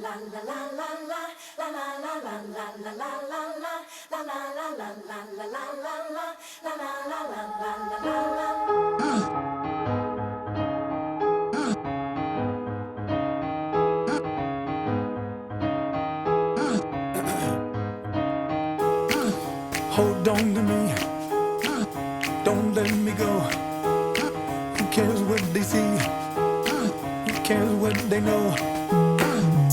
Hold on to me, don't let me go. Who cares what they see? Who cares what they know?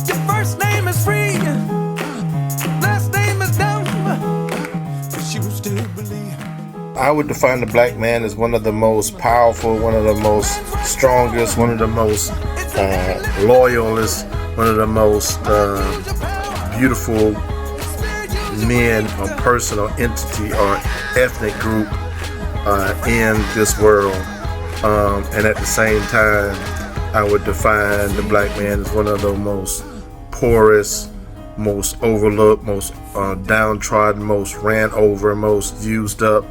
Your first name is free, last name is dumb, but you still believe. I would define the black man as one of the most powerful, one of the most strongest, one of the most loyalist, one of the most beautiful men or person or entity or ethnic group in this world. And at the same time, I would define the black man as one of the most poorest, most overlooked, most downtrodden, most ran over, most used up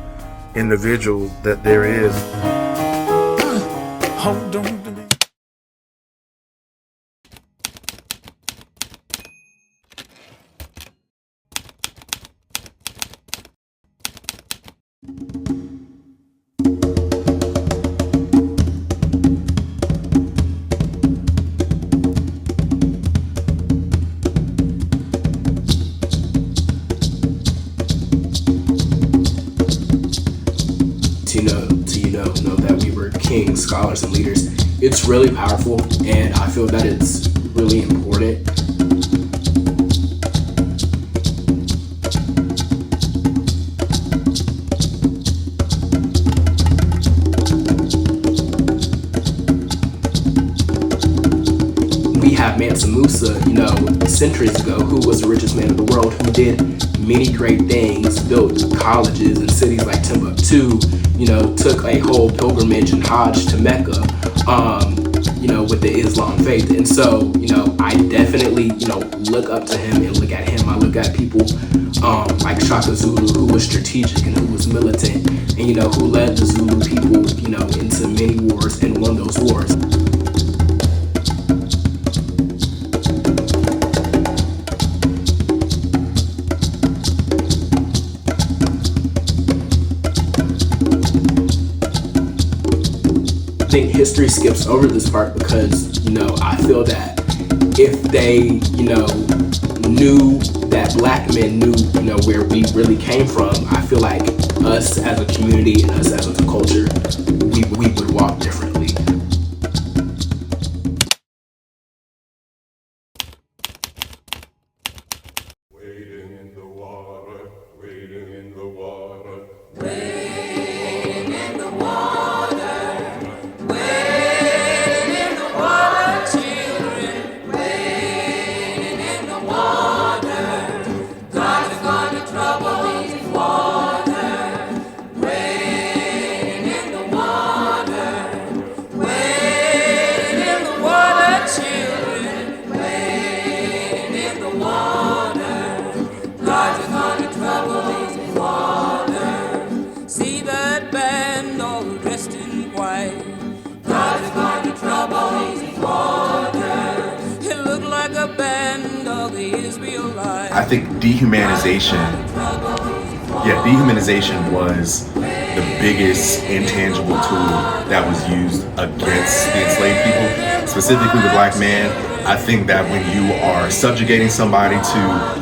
individual that there is. Hold on to me. Know that we were kings, scholars, and leaders. It's really powerful, and I feel that it's really important. We have Mansa Musa, centuries ago, who was the richest man in the world, who did many great things, built colleges in cities like Timbuktu, took a whole pilgrimage and Hajj to Mecca, with the Islam faith. And so, I definitely, look up to him and look at him. I look at people like Shaka Zulu, who was strategic and who was militant, and, who led the Zulu people, into many wars and won those wars. I think history skips over this part because, I feel that if they, knew that black men knew, where we really came from, I feel like us as a community and us as a culture, we would walk differently. Wading in the water, wading in the water. I think dehumanization was the biggest intangible tool that was used against the enslaved people, specifically the black man. I think that when you are subjugating somebody to,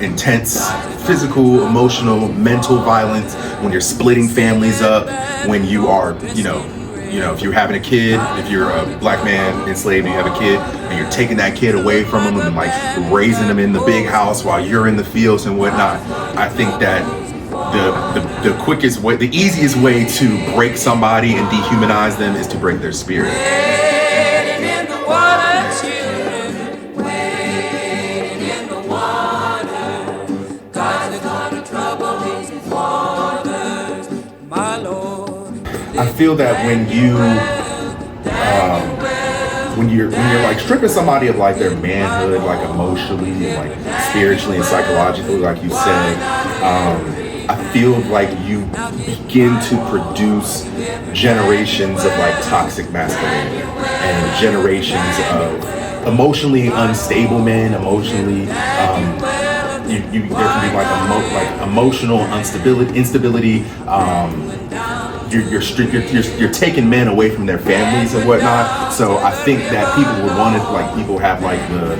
intense physical, emotional, mental violence, when you're splitting families up, when you are, if you're having a kid, if you're a black man enslaved, you have a kid, and you're taking that kid away from them and like raising them in the big house while you're in the fields and whatnot. I think that the quickest way, the easiest way to break somebody and dehumanize them is to break their spirit. I feel that when you're like stripping somebody of like their manhood, like emotionally, and like spiritually and psychologically, like you said, I feel like you begin to produce generations of like toxic masculinity and generations of emotionally unstable men, emotionally there can be like emotional instability. You're taking men away from their families and whatnot. So I think that people would want it, like people have like the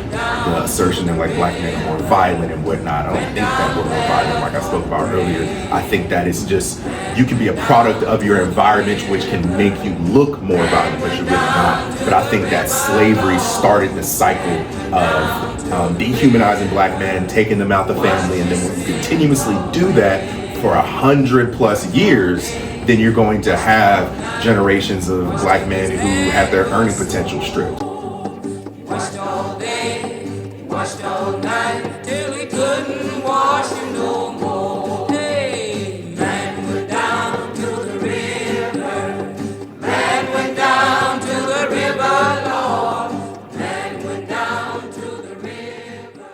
assertion that like black men are more violent and whatnot. I don't think that we're more violent, like I spoke about earlier. I think that it's just, you can be a product of your environment, which can make you look more violent, but you're really not. But I think that slavery started the cycle of dehumanizing black men, taking them out the family, and then when you continuously do that for 100+ years, then you're going to have generations of black men who have their earning potential stripped. Washed all day, washed all night, till we couldn't wash you no more. Hey, man went down to the river, man went down to the river, Lord, man went down to the river.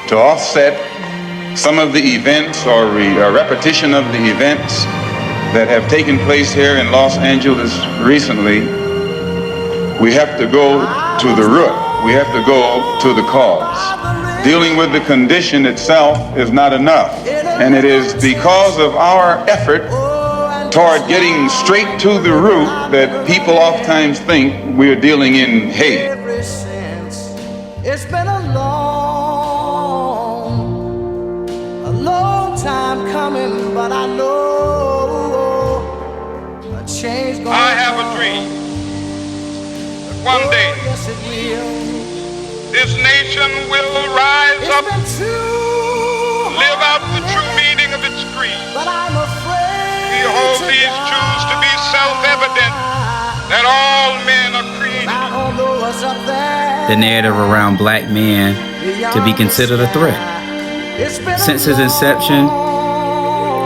To offset some of the events or a repetition of the events that have taken place here in Los Angeles recently, we have to go to the root. We have to go to the cause. Dealing with the condition itself is not enough. And it is because of our effort toward getting straight to the root that people oftentimes think we're dealing in hate. It's been a long time coming, but I know a change gonna I have a dream that one day yes it will. this nation will rise up, live out the true meaning of its creed. But I'm afraid We hold these truths to be self-evident, that all men are created. I don't know what's up there. The narrative around black men to be considered a threat. Since its inception,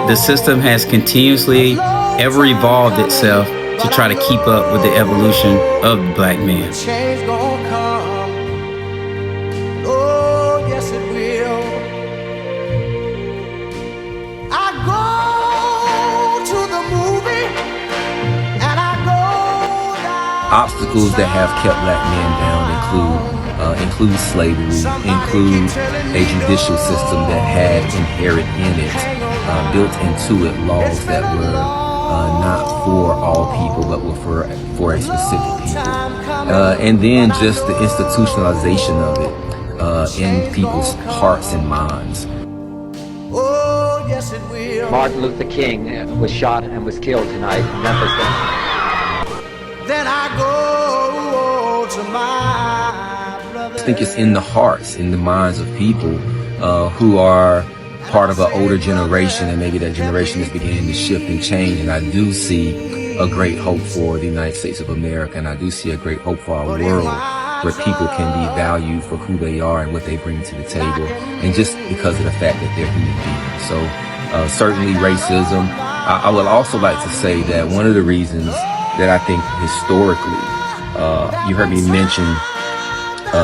the system has continuously ever evolved itself to try to keep up with the evolution of the black man. Change gonna come. Oh, yes it will. I go to the movie and I go down. Obstacles that have kept black men down include slavery, include a judicial system that had inherent in it, built into it laws that were not for all people, but were for a specific people. And then just the institutionalization of it in people's hearts and minds. Oh, yes it will. Martin Luther King was shot and was killed tonight in Memphis. Then I go to my brother. I think it's in the hearts, in the minds of people who are part of an older generation, and maybe that generation is beginning to shift and change. And I do see a great hope for the United States of America, and I do see a great hope for our world, where people can be valued for who they are and what they bring to the table, and just because of the fact that they're human beings. So certainly racism. I would also like to say that one of the reasons that I think historically, you heard me mention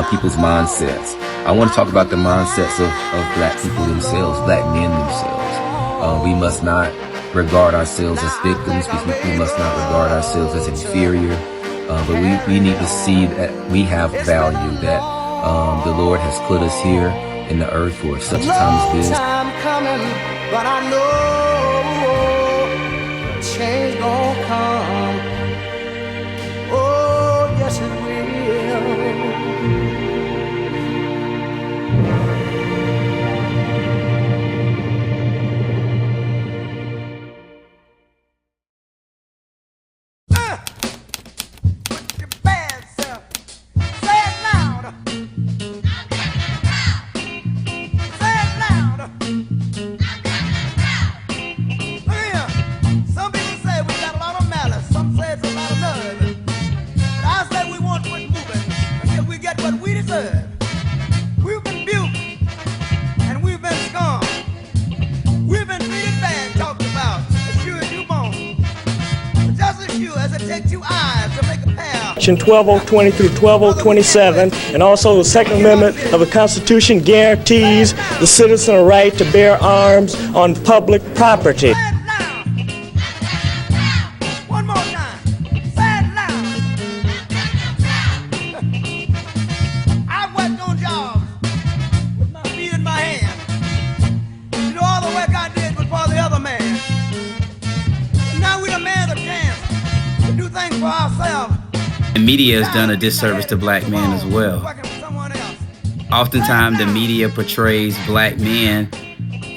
people's mindsets. I want to talk about the mindsets of black people themselves, black men themselves. We must not regard ourselves as victims. We must not regard ourselves as inferior. But we need to see that we have value, that the Lord has put us here in the earth for such a time as this. Time coming, but I know a change gonna come. Oh, yes it will. Section 12020 through 12027, and also the Second Amendment of the Constitution guarantees the citizen a right to bear arms on public property. The media has done a disservice to black men as well. Oftentimes, the media portrays black men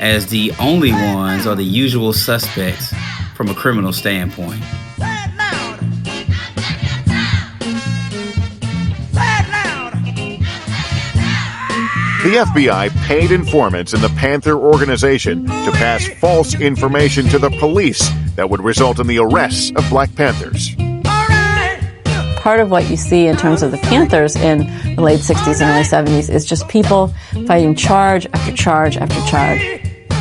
as the only ones or the usual suspects from a criminal standpoint. The FBI paid informants in the Panther organization to pass false information to the police that would result in the arrests of Black Panthers. Part of what you see in terms of the Panthers in the late 60s and early 70s is just people fighting charge after charge after charge.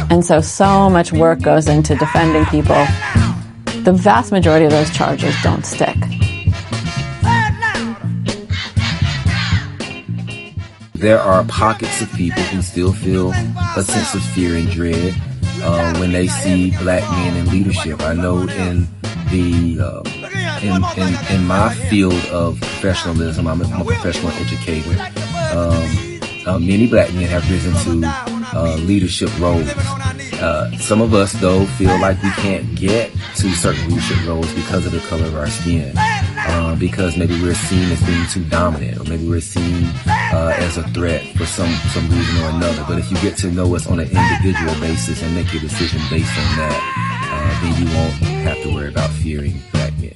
And so much work goes into defending people. The vast majority of those charges don't stick. There are pockets of people who still feel a sense of fear and dread when they see black men in leadership. I know in my field of professionalism, I'm a professional educator. Many black men have risen to leadership roles. Some of us, though, feel like we can't get to certain leadership roles because of the color of our skin, because maybe we're seen as being too dominant, or maybe we're seen as a threat for some reason or another. But if you get to know us on an individual basis and make your decision based on that, then you won't have to worry about fearing black men.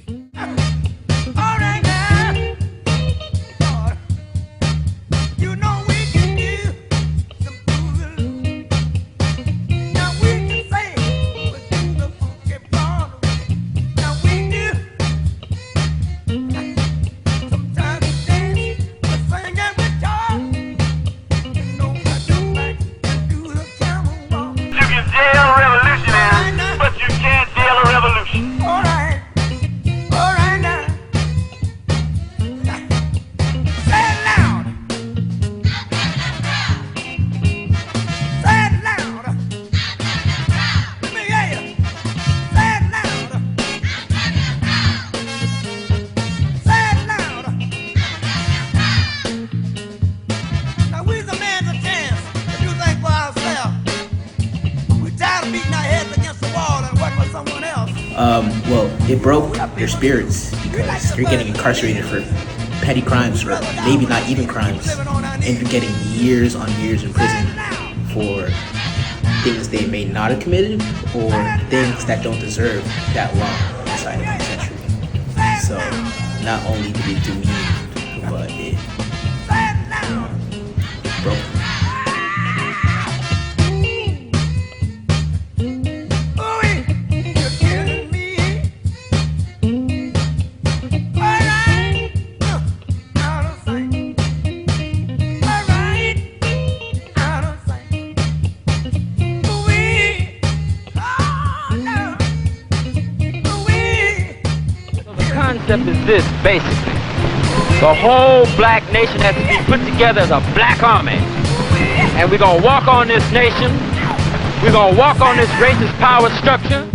Well, it broke their spirits because you're getting incarcerated for petty crimes, or maybe not even crimes, and you're getting years on years in prison for things they may not have committed or things that don't deserve that long inside of the penitentiary. So not only did it demean, but it broke. The concept is this, basically. The whole black nation has to be put together as a black army. And we're going to walk on this nation. We're going to walk on this racist power structure.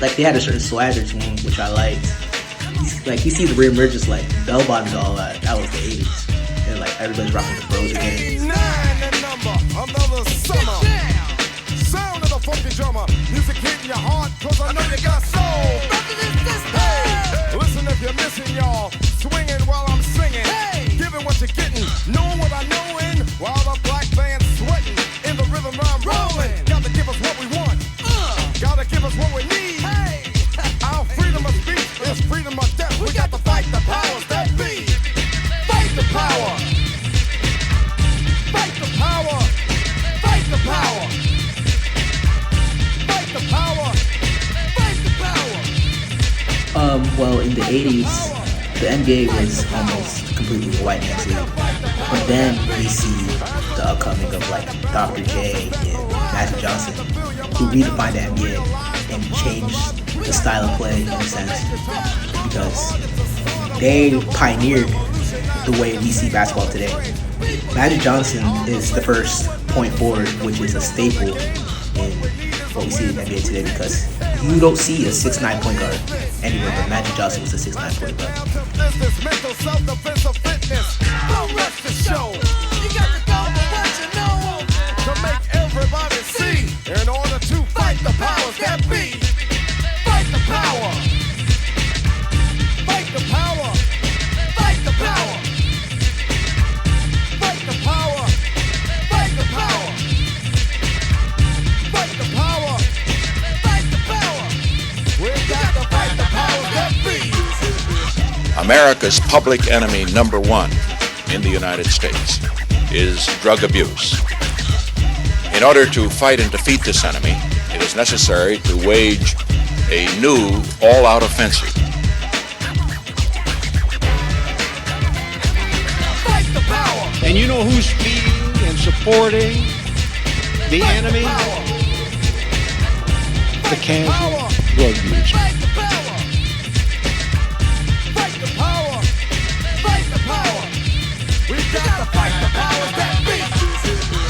Like, they had a certain swagger to them, which I liked. Like, you see the reemergence, like, bell bottoms, all that. That was the 80s. And, like, everybody's rocking the bros again. Another summer. Sound of the funky drummer. Music hitting your heart, cause I know you got soul. Hey, listen if you're missing, y'all. Swinging while I'm singing. Giving what you're getting. Knowing what I knowin'. While the black band's sweating. In the rhythm I'm rolling. Gotta give us what we want. Gotta give us what we need. Our freedom of speech is freedom of death. We got to fight the powers that be. Fight the power. Fight the power. Fight the power. Fight the power. Fight the power. Well, in the 80s, the NBA was almost completely a white man's league. But then we see the upcoming of, like, Dr. J and Magic Johnson, who redefined the NBA and changed the style of play in a sense, because They pioneered the way we see basketball today. Magic Johnson is the first point forward, which is a staple in what we see in the NBA today, because you don't see a 6'9" point guard anywhere, but Magic Johnson was a 6'9" point guard. To make everybody see, in order to fight the powers that be. Fight the power. Fight the power. Fight the power. Fight the power. Fight the power. Fight the power. Fight the power. We've got to fight the powers that be. America's public enemy number one in the United States is drug abuse. In order to fight and defeat this enemy, it is necessary to wage a new all-out offensive. Fight the power. And you know who's feeding and supporting the enemy? The casual drug user. Fight the power. Fight the power. Fight the power. We've got to fight the powers that be.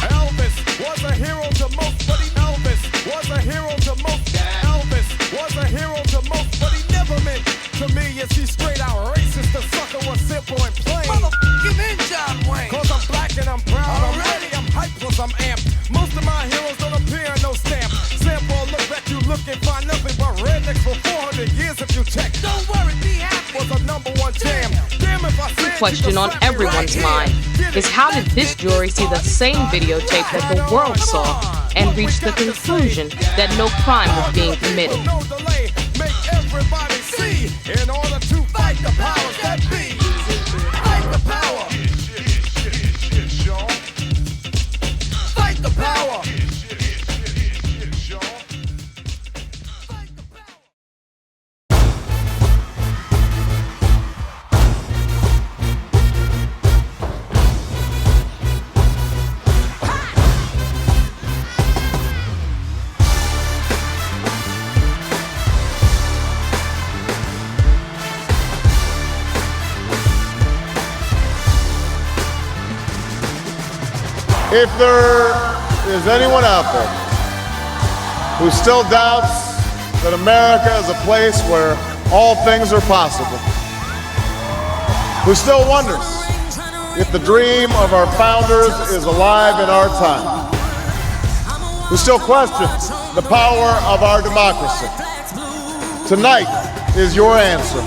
Elvis was a hero to most, but Elvis was a hero to most. Elvis was a hero to most, but he never meant to me. Is he straight out racist? The sucker was simple and plain. Motherfucking in John Wayne. Cause I'm black and I'm proud. I'm ready, I'm hyped, plus I'm amped. Most of my heroes don't appear in no stamp. Sample look back, you look and find nothing but rednecks for 400 years if you check. Don't worry, be happy. Was a #1 jam. Damn if I said. The question on everyone's mind is, how did this jury see the same videotape that the world saw and reach the conclusion that no crime was being committed? No delay, make everybody see, in order to fight the powers that be. Fight the power. Fight the power. If there is anyone out there who still doubts that America is a place where all things are possible, who still wonders if the dream of our founders is alive in our time, who still questions the power of our democracy, tonight is your answer.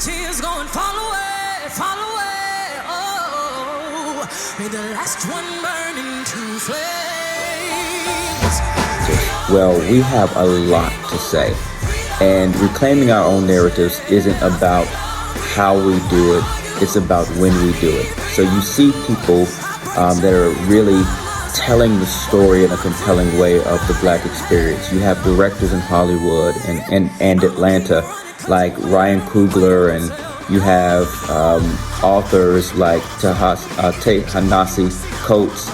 Tears going fall away, oh, may the last one burn into flames. Well, we have a lot to say, and reclaiming our own narratives isn't about how we do it, it's about when we do it. So you see people that are really telling the story in a compelling way of the Black experience. You have directors in Hollywood and Atlanta like Ryan Coogler, and you have authors like Ta-Nehisi Coates.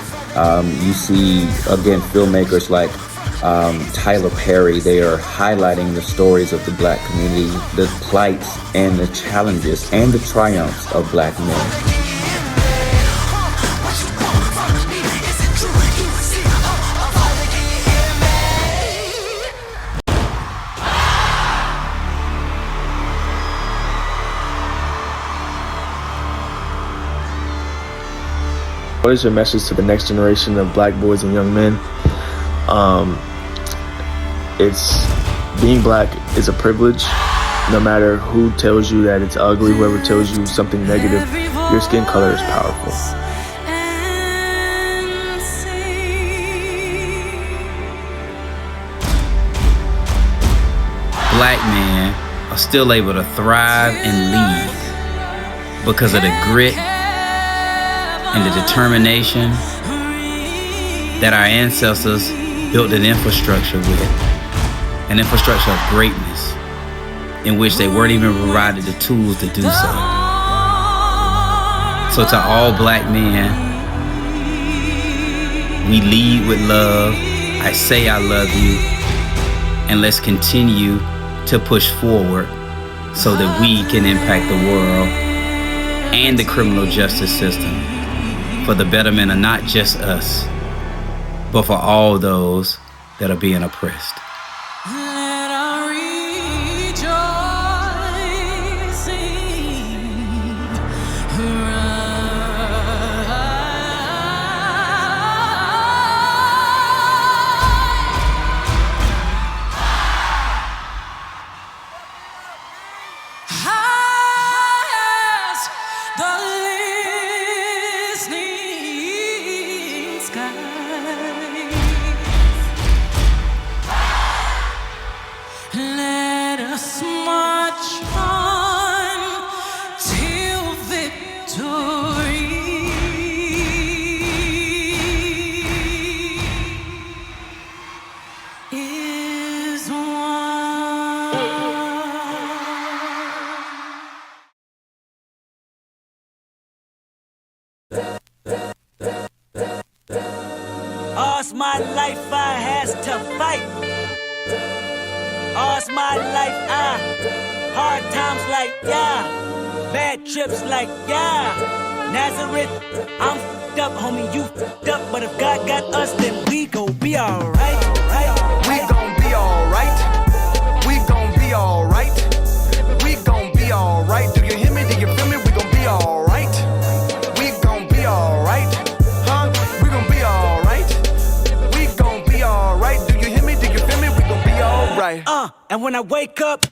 You see, again, filmmakers like Tyler Perry. They are highlighting the stories of the Black community, the plights and the challenges and the triumphs of Black men. What is your message to the next generation of Black boys and young men? It's being Black is a privilege. No matter who tells you that it's ugly, whoever tells you something negative, your skin color is powerful. Black men are still able to thrive and lead because of the grit and the determination that our ancestors built an infrastructure with, an infrastructure of greatness in which they weren't even provided the tools to do so. So to all black men, we lead with love. I say I love you. And let's continue to push forward so that we can impact the world and the criminal justice system for the betterment of not just us, but for all those that are being oppressed. Let our rejoicing rise the listening sky. Let us march on till victory is won. All's my life I has to fight. All's my life hard times like bad trips like Nazareth, I'm f***ed up, homie, you f***ed up. But if God got us, then we gon' be alright. We gon' be alright. We gon' be alright. We gon' be alright. Do you hear me? Do you feel me? We gon' be alright. We gon' be alright. Huh? We gon' be alright. We gon' be alright. Do you hear me? Do you feel me? We gon' be alright. And when I wake up,